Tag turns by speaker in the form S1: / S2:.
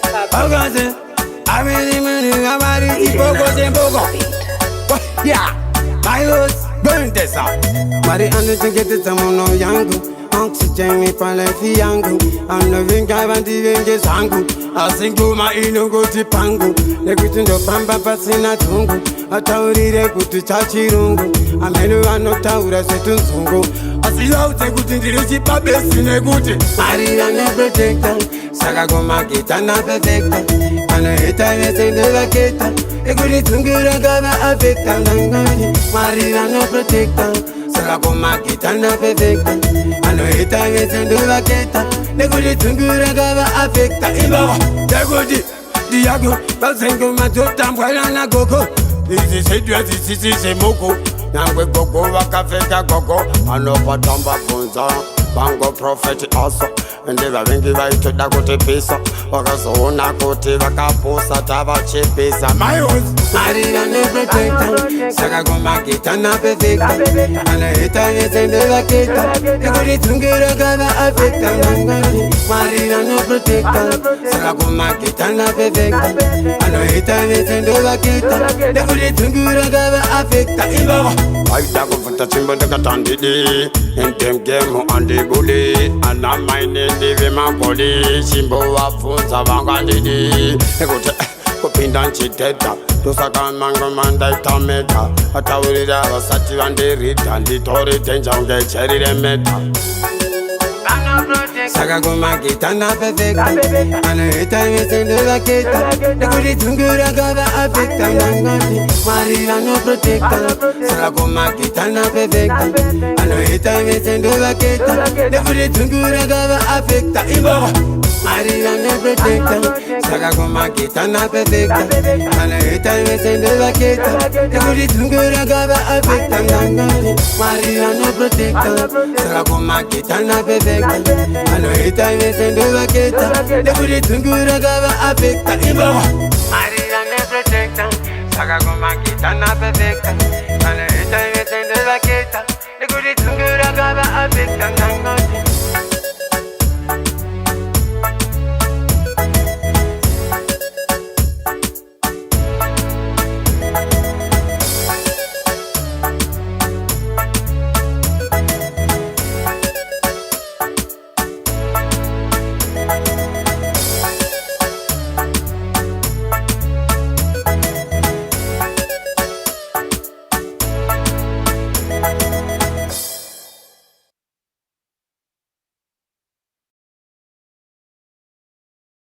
S1: Ogaze, I really mean I'm ready. Ipogo Zembogo. Yeah, my host, burn this up. Mari ando to get it no yangu. Oxygen me pale fi yangu. I'm no vinga banti vinge sangu. I sing to my ino go to pangu. Le kutundo pamba pasina tungu. Ataurire kutu chachirungu. Amenu anotaura setunzungu. Asila ute kutindiri chipabe sine kuti. Marina ne protector. Saka goma kita na perfecta. Ana hita vese de vaqueta. Ekuri tungura gaba affecta. Marina no protector. Saka goma kita na perfecta. Ana hita vese de vaqueta. Ekuri tungura gaba affecta. Ibawa, degudi, diago. Basengo matota mbwela na gogo. This is moko. Nangwe gogo wakafeka gogo. Anopatamba funza. Bango prophet also. Ndiva vingi vaitoda kuti pisa. Wakazoona kuti vakaposa tavachipisa. My host Marina ne protector. Saka kumakita na perfecta. Anahita yese ndevaketa. Ekuri tungira kava affecta. Marina ne protector. Saka kumakita na perfecta. Anahita yese ndevaketa. Ekuri tungira kava affecta. Ibawa aita kufuta chimbo ndakatandidi. Intem game andi buli. Ana maine ndive makoli. Chimbo wafunza vangandidi. Ekuti kupinda nchiteta. Tusaka mango manda itameta. Atawirida wasati vandirita. Nditori tenja unge cherire meta. Saka kumakita na perfecta. Anahita yese ndevaketa. Ekuri tungura kava affecta. Marina no protector. Saka kumakita na perfecta. Anahita yese ndevaketa. Ekuri tungura kava affecta. Ibawa Marina no protector. Saka kumakita na perfecta. Anahita yese ndevaketa. Ekuri tungura kava affecta. Marina no protector. Saka kumakita na perfecta. Anahita yese ndevaketa. Ekuri tungura kava affecta. Ibawa Marina no protector. Saka kumakita na perfecta. Anahita